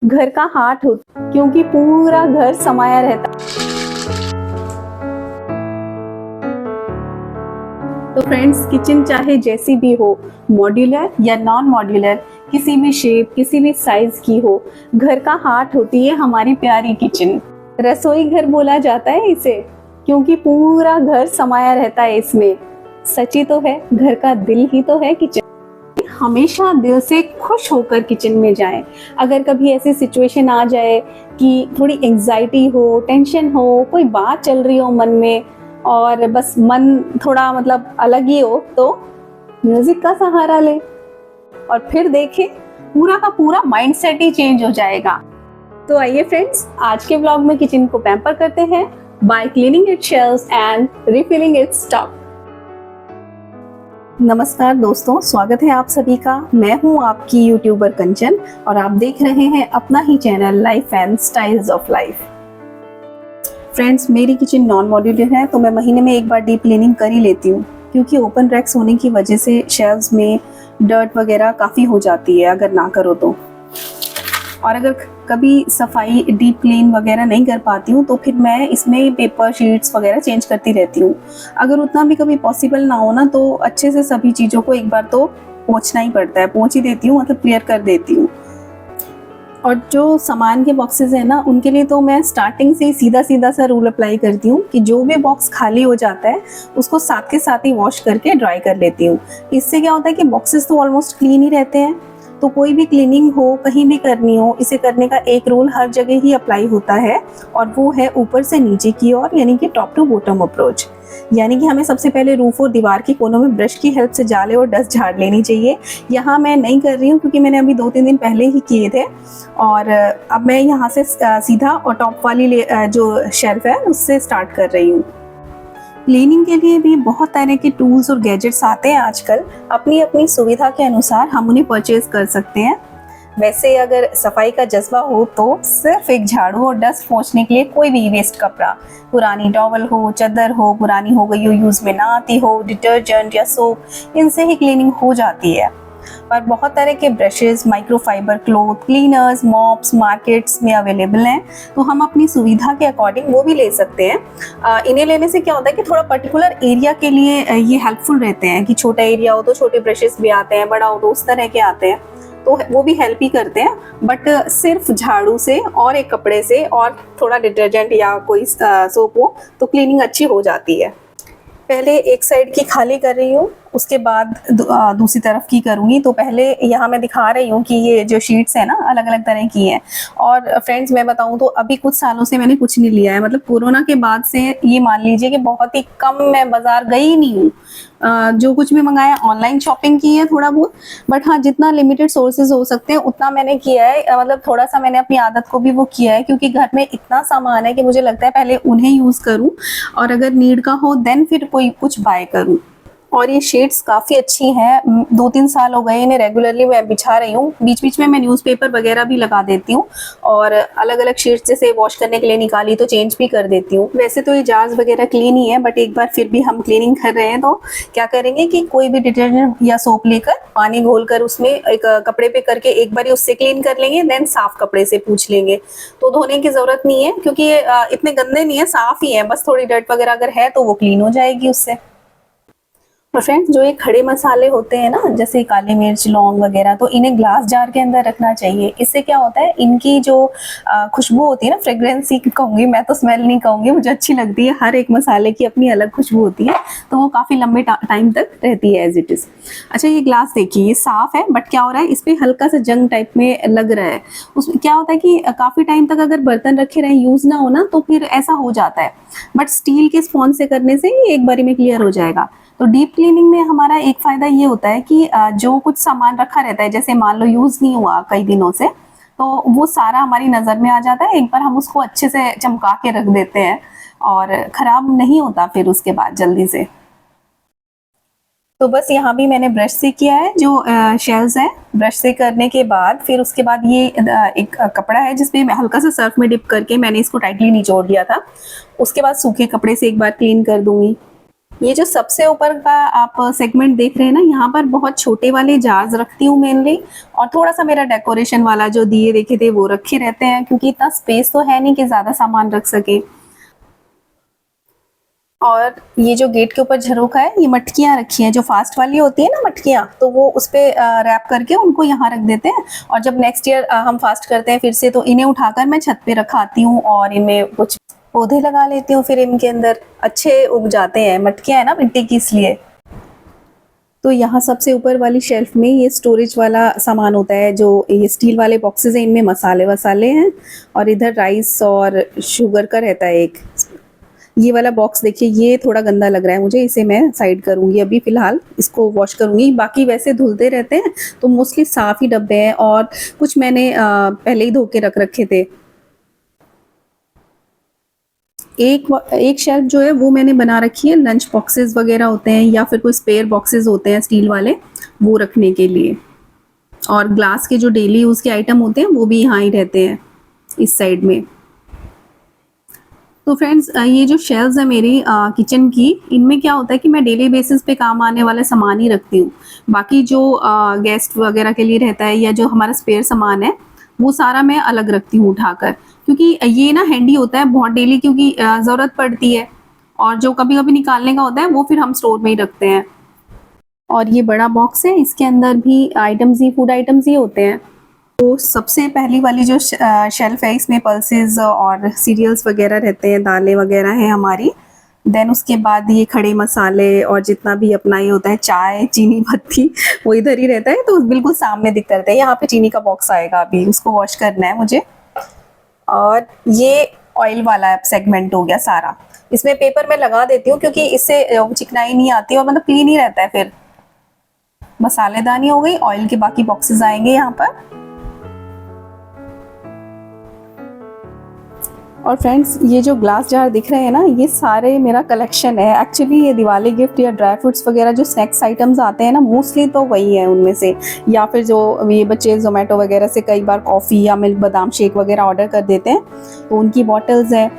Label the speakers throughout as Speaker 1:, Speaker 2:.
Speaker 1: घर का हार्ट होता, क्योंकि पूरा घर समाया रहता। तो फ्रेंड्स, किचन चाहे जैसी भी हो, मॉड्यूलर या नॉन मॉड्यूलर, किसी भी शेप, किसी भी साइज की हो, घर का हार्ट होती है हमारी प्यारी किचन। रसोई घर बोला जाता है इसे, क्योंकि पूरा घर समाया रहता है इसमें। सच्ची तो है, घर का दिल ही तो है किचन। हमेशा दिल से खुश होकर किचन में जाएं। अगर कभी ऐसी सिचुएशन आ जाए कि थोड़ी एंजाइटी हो, टेंशन हो, कोई बात चल रही हो मन में और बस मन थोड़ा अलग ही हो, तो म्यूजिक का सहारा ले और फिर देखें पूरा का पूरा माइंडसेट ही चेंज हो जाएगा। तो आइए फ्रेंड्स, आज के ब्लॉग में किचन को पैम्पर करते हैं bye cleaning it's shelves and refilling it's stock. नमस्कार दोस्तों, स्वागत है आप सभी का। मैं हूं आपकी यूट्यूबर कंचन और आप देख रहे हैं अपना ही channel life and styles of life. Friends, मेरी किचन नॉन मॉड्यूलर है, तो मैं महीने में एक बार डीप क्लीनिंग कर ही लेती हूँ, क्योंकि ओपन रैक्स होने की वजह से शेल्व्स में डर्ट वगैरह काफ़ी हो जाती है अगर ना करो तो। और अगर कभी सफाई डीप क्लीन वगैरह नहीं कर पाती हूँ तो फिर मैं इसमें पेपर शीट्स वगैरह चेंज करती रहती हूँ। अगर उतना भी कभी पॉसिबल ना हो ना, तो अच्छे से सभी चीज़ों को एक बार तो पोंछना ही पड़ता है। पोंछ ही देती हूँ, क्लियर कर देती हूँ। और जो सामान के बॉक्सेस है ना, उनके लिए तो मैं स्टार्टिंग से ही सीधा सीधा सा रूल अप्लाई करती हूँ कि जो भी बॉक्स खाली हो जाता है उसको साथ के साथ ही वॉश करके ड्राई कर लेती हूँ। इससे क्या होता है कि बॉक्सेस तो ऑलमोस्ट क्लीन ही रहते हैं। तो कोई भी क्लीनिंग हो, कहीं भी करनी हो, इसे करने का एक रूल हर जगह ही अप्लाई होता है, और वो है ऊपर से नीचे की ओर, यानी कि टॉप टू बॉटम अप्रोच। यानी कि हमें सबसे पहले रूफ और दीवार के कोनों में ब्रश की हेल्प से जाले और डस्ट झाड़ लेनी चाहिए। यहाँ मैं नहीं कर रही हूँ क्योंकि मैंने अभी 2-3 दिन पहले ही किए थे, और अब मैं यहाँ से सीधा और टॉप वाली जो शेल्फ है उससे स्टार्ट कर रही हूँ। क्लीनिंग के लिए भी बहुत तरह के टूल्स और गैजेट्स आते हैं आजकल। अपनी अपनी सुविधा के अनुसार हम उन्हें परचेज कर सकते हैं। वैसे अगर सफाई का जज्बा हो तो सिर्फ एक झाड़ू और डस्ट पोंछने के लिए कोई भी वेस्ट कपड़ा, पुरानी टॉवल हो, चादर हो, पुरानी हो गई हो, यूज में ना आती हो, डिटर्जेंट या सोप, इनसे ही क्लीनिंग हो जाती है। पर बहुत तरह के brushes, microfibre cloth cleaners, mops markets में अवेलेबल हैं, तो हम अपनी सुविधा के अकॉर्डिंग वो भी ले सकते हैं। इन्हें लेने से क्या होता है कि थोड़ा पर्टिकुलर एरिया के लिए ये हेल्पफुल रहते हैं। कि छोटा एरिया हो तो छोटे ब्रशेस भी आते हैं, बड़ा हो तो उस तरह के आते हैं, तो वो भी हेल्प ही करते हैं। बट सिर्फ झाड़ू से और एक कपड़े से और थोड़ा डिटर्जेंट या कोई सोप हो तो क्लीनिंग अच्छी हो जाती है। पहले एक साइड की खाली कर रही हूँ, उसके बाद दूसरी तरफ की करूँगी। तो पहले यहाँ मैं दिखा रही हूँ कि ये जो शीट्स है ना, अलग अलग तरह की हैं। और फ्रेंड्स, मैं बताऊँ तो अभी कुछ सालों से मैंने कुछ नहीं लिया है। कोरोना के बाद से ये मान लीजिए कि बहुत ही कम मैं बाजार गई नहीं हूँ। जो कुछ भी मंगाया ऑनलाइन शॉपिंग की है थोड़ा बहुत, बट हाँ, जितना लिमिटेड सोर्सेज हो सकते हैं उतना मैंने किया है। थोड़ा सा मैंने अपनी आदत को भी वो किया है, क्योंकि घर में इतना सामान है कि मुझे लगता है पहले उन्हें यूज़ करूँ और अगर नीड का हो देन फिर कोई कुछ बाय करूँ। और ये शेड्स काफ़ी अच्छी हैं। 2-3 साल हो गए इन्हें रेगुलरली मैं बिछा रही हूँ। बीच बीच में मैं न्यूज़पेपर वगैरह भी लगा देती हूँ, और अलग अलग शेड्स जैसे वॉश करने के लिए निकाली तो चेंज भी कर देती हूँ। वैसे तो ये जार्स वगैरह क्लीन ही है, बट एक बार फिर भी हम क्लीनिंग कर रहे हैं तो क्या करेंगे कि कोई भी डिटर्जेंट या सोप लेकर पानी घोल कर उसमें एक कपड़े पे करके एक बार उससे क्लीन कर लेंगे, देन साफ कपड़े से पूछ लेंगे। तो धोने की ज़रूरत नहीं है, क्योंकि ये इतने गंदे नहीं है, साफ़ ही है। बस थोड़ी डर्ट वगैरह अगर है तो वो क्लीन हो जाएगी उससे। और फ्रेंड्स, जो ये खड़े मसाले होते हैं ना, जैसे काली मिर्च, लौंग वगैरह, तो इन्हें ग्लास जार के अंदर रखना चाहिए। इससे क्या होता है, इनकी जो खुशबू होती है ना, फ्रेग्रेंस ही कहूँगी मैं, तो स्मेल नहीं कहूँगी, मुझे अच्छी लगती है। हर एक मसाले की अपनी अलग खुशबू होती है, तो वो काफ़ी लंबे टाइम तक रहती है एज इट इज़। अच्छा, ये ग्लास देखिए, ये साफ़ है, बट क्या हो रहा है, इस पर हल्का सा जंग टाइप में लग रहा है। उसमें क्या होता है कि काफ़ी टाइम तक अगर बर्तन रखे रहें, यूज़ ना हो ना, तो फिर ऐसा हो जाता है। बट स्टील के स्पॉन्ज से करने से एक बारी में क्लियर हो जाएगा। तो डीप क्लीनिंग में हमारा एक फ़ायदा ये होता है कि जो कुछ सामान रखा रहता है, जैसे मान लो यूज़ नहीं हुआ कई दिनों से, तो वो सारा हमारी नज़र में आ जाता है। एक बार हम उसको अच्छे से चमका के रख देते हैं और ख़राब नहीं होता फिर उसके बाद जल्दी से। तो बस यहाँ भी मैंने ब्रश से किया है। जो शेल्स हैं, ब्रश से करने के बाद फिर उसके बाद ये एक कपड़ा है जिसपे मैं हल्का सा सर्फ में डिप करके मैंने इसको टाइटली निचोड़ लिया था। उसके बाद सूखे कपड़े से एक बार क्लीन कर दूंगी। ये जो सबसे ऊपर का आप सेगमेंट देख रहे हैं ना, यहाँ पर बहुत छोटे वाले जार्स रखती हूँ मेनली, और थोड़ा सा मेरा डेकोरेशन वाला जो दिए देखे थे वो रखे रहते हैं, क्योंकि इतना स्पेस तो है नहीं कि ज़्यादा सामान रख सके। और ये जो गेट के ऊपर झरोखा है, ये मटकियाँ रखी हैं, जो फास्ट वाली होती है ना मटकियाँ, तो वो उस पे रैप करके उनको यहाँ रख देते हैं। और जब नेक्स्ट ईयर हम फास्ट करते हैं फिर से, तो इन्हें उठाकर मैं छत पे रखाती हूँ और इनमें कुछ पौधे लगा लेती हूँ, फिर इनके अंदर अच्छे उग जाते हैं। मटकियाँ है ना मिट्टी की, इसलिए। तो यहाँ सबसे ऊपर वाली शेल्फ में ये स्टोरेज वाला सामान होता है, जो ये स्टील वाले बॉक्सेस हैं, इनमें मसाले वसाले हैं, और इधर राइस और शुगर का रहता है एक। ये वाला बॉक्स देखिए, ये थोड़ा गंदा लग रहा है मुझे, इसे मैं साइड करूंगी अभी फ़िलहाल, इसको वॉश करूंगी। बाकी वैसे धुलते रहते हैं, तो मोस्टली साफ़ ही डब्बे हैं, और कुछ मैंने पहले ही धो के रख रखे थे। एक शेल्फ जो है वो मैंने बना रखी है, लंच बॉक्सेस वगैरह होते हैं या फिर कोई स्पेयर बॉक्सेस होते हैं स्टील वाले, वो रखने के लिए। और ग्लास के जो डेली यूज़ के आइटम होते हैं वो भी यहाँ ही रहते हैं, इस साइड में। तो फ्रेंड्स, ये जो शेल्व्स है मेरी किचन की, इनमें क्या होता है कि मैं डेली बेसिस पे काम आने वाले सामान ही रखती हूँ। बाकी जो गेस्ट वगैरह के लिए रहता है या जो हमारा स्पेयर सामान है, वो सारा मैं अलग रखती हूँ उठाकर, क्योंकि ये ना हैंडी होता है बहुत डेली, क्योंकि ज़रूरत पड़ती है। और जो कभी कभी निकालने का होता है वो फिर हम स्टोर में ही रखते हैं। और ये बड़ा बॉक्स है, इसके अंदर भी आइटम्स ही, फूड आइटम्स ही होते हैं। तो सबसे पहली वाली जो शेल्फ है, इसमें पल्सेस और सीरियल्स वगैरह रहते हैं, दालें वगैरह हैं हमारी। देन उसके बाद ये खड़े मसाले और जितना भी अपना ये होता है, चाय, चीनी पत्ती, वो इधर ही रहता है, तो बिल्कुल सामने दिखता रहता है। यहाँ पे चीनी का बॉक्स आएगा, अभी उसको वॉश करना है मुझे। और ये ऑयल वाला सेगमेंट हो गया सारा। इसमें पेपर मैं लगा देती हूँ, क्योंकि इससे चिकनाई नहीं आती और मतलब क्लीन ही रहता है। फिर मसालेदानी हो गई, ऑयल के बाकी बॉक्सेस आएंगे यहाँ पर। और फ्रेंड्स, ये जो ग्लास जार दिख रहे हैं ना, ये सारे मेरा कलेक्शन है। एक्चुअली ये दिवाली गिफ्ट या ड्राई फ्रूट्स वगैरह जो स्नैक्स आइटम्स आते हैं ना, मोस्टली तो वही है उनमें से। या फिर जो ये बच्चे जोमेटो वगैरह से कई बार कॉफ़ी या मिल्क बादाम शेक वगैरह ऑर्डर कर देते हैं, तो उनकी बॉटल्स हैं।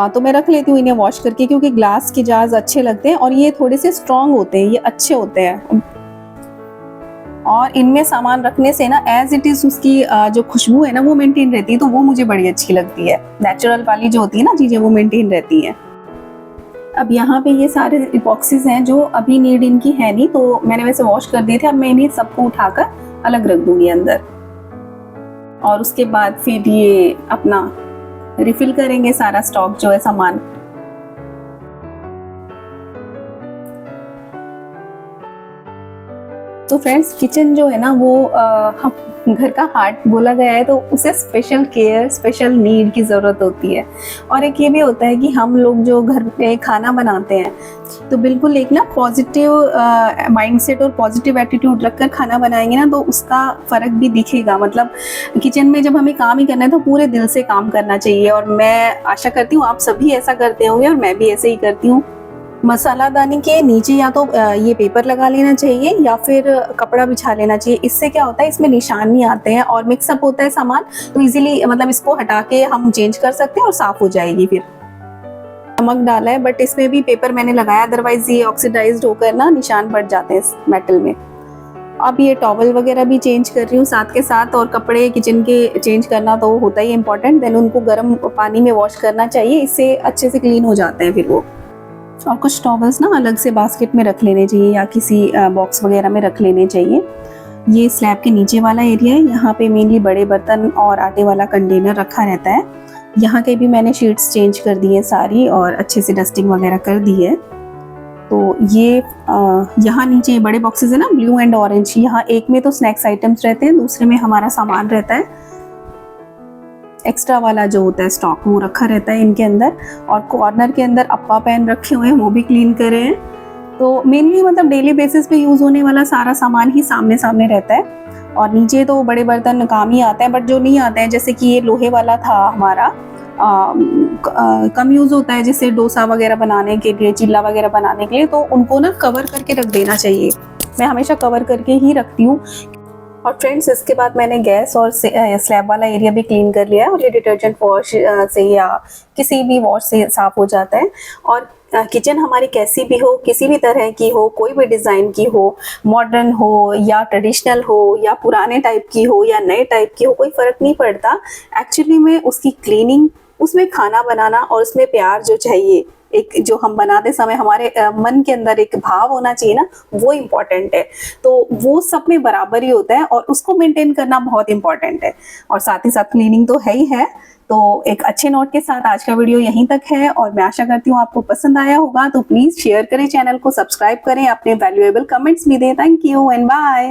Speaker 1: तो मैं रख लेती हूँ इन्हें वॉश करके, क्योंकि ग्लास के जार्स अच्छे लगते हैं और ये थोड़े से स्ट्रॉन्ग होते हैं, ये अच्छे होते हैं। और इनमें सामान रखने से ना एज इट इज़ उसकी जो खुशबू है ना वो मेंटेन रहती है, तो वो मुझे बड़ी अच्छी लगती है। नेचुरल वाली जो होती है ना चीज़ें, वो मेंटेन रहती हैं। अब यहाँ पे ये सारे बॉक्सेस हैं जो अभी नीड इनकी है नहीं, तो मैंने वैसे वॉश कर दिए थे। अब मैं इन्हें सबको उठाकर अलग रख दूंगी अंदर, और उसके बाद फिर ये अपना रिफिल करेंगे सारा स्टॉक जो है सामान। तो फ्रेंड्स, किचन जो है ना वो हम घर का हार्ट बोला गया है, तो उसे स्पेशल केयर, स्पेशल नीड की ज़रूरत होती है। और एक ये भी होता है कि हम लोग जो घर पे खाना बनाते हैं, तो बिल्कुल एक ना पॉजिटिव माइंडसेट और पॉजिटिव एटीट्यूड रखकर खाना बनाएंगे ना, तो उसका फ़र्क भी दिखेगा। मतलब किचन में जब हमें काम ही करना है तो पूरे दिल से काम करना चाहिए, और मैं आशा करती हूँ आप सभी ऐसा करते होंगे, और मैं भी ऐसे ही करती हूँ। मसालादानी के नीचे या तो ये पेपर लगा लेना चाहिए या फिर कपड़ा बिछा लेना चाहिए। इससे क्या होता है, इसमें निशान नहीं आते हैं और मिक्सअप होता है सामान, तो इजीली मतलब इसको हटा के हम चेंज कर सकते हैं और साफ हो जाएगी। फिर नमक डाला है, बट इसमें भी पेपर मैंने लगाया, अदरवाइज ये ऑक्सीडाइज्ड होकर ना निशान पड़ जाते हैं इस मेटल में। अब ये टॉवल वगैरह भी चेंज कर रही हूँ साथ के साथ, और कपड़े किचन के चेंज करना तो होता ही इम्पोर्टेंट। देन उनको गर्म पानी में वॉश करना चाहिए, इससे अच्छे से क्लीन हो जाते हैं फिर वो। और कुछ टॉवल्स ना अलग से बास्केट में रख लेने चाहिए या किसी बॉक्स वगैरह में रख लेने चाहिए। ये स्लैब के नीचे वाला एरिया है, यहाँ पे मेनली बड़े बर्तन और आटे वाला कंटेनर रखा रहता है। यहाँ के भी मैंने शीट्स चेंज कर दी है सारी, और अच्छे से डस्टिंग वगैरह कर दी है। तो ये यहाँ नीचे बड़े बॉक्सेस है ना, ब्लू एंड ऑरेंज, यहाँ एक में तो स्नैक्स आइटम्स रहते हैं, दूसरे में हमारा सामान रहता है। एक्स्ट्रा वाला जो होता है स्टॉक, वो रखा रहता है इनके अंदर। और कॉर्नर के अंदर अप्पा पैन रखे हुए हैं, वो भी क्लीन करे हैं। तो मेनली मतलब डेली बेसिस पे यूज़ होने वाला सारा सामान ही सामने सामने रहता है। और नीचे तो बड़े बर्तन काम ही आते हैं, बट जो नहीं आते हैं, जैसे कि ये लोहे वाला था हमारा, कम यूज़ होता है, जैसे डोसा वगैरह बनाने के लिए, चिल्ला वगैरह बनाने के लिए, तो उनको ना कवर करके रख देना चाहिए। मैं हमेशा कवर करके ही रखती हूँ। और फ्रेंड्स, इसके बाद मैंने गैस और स्लैब वाला एरिया भी क्लीन कर लिया है, और ये डिटर्जेंट वॉश से या किसी भी वॉश से साफ़ हो जाता है। और किचन हमारी कैसी भी हो, किसी भी तरह की हो, कोई भी डिज़ाइन की हो, मॉडर्न हो या ट्रेडिशनल हो या पुराने टाइप की हो या नए टाइप की हो, कोई फ़र्क नहीं पड़ता। एक्चुअली में उसकी क्लीनिंग, उसमें खाना बनाना और उसमें प्यार जो चाहिए, एक जो हम बनाते समय हमारे मन के अंदर एक भाव होना चाहिए ना, वो इम्पॉर्टेंट है। तो वो सब में बराबर ही होता है और उसको मेंटेन करना बहुत इम्पॉर्टेंट है। और साथ ही साथ क्लीनिंग तो है ही है। तो एक अच्छे नोट के साथ आज का वीडियो यहीं तक है और मैं आशा करती हूँ आपको पसंद आया होगा। तो प्लीज़ शेयर करें, चैनल को सब्सक्राइब करें, अपने वैल्यूएबल कमेंट्स भी दें। Thank you and bye.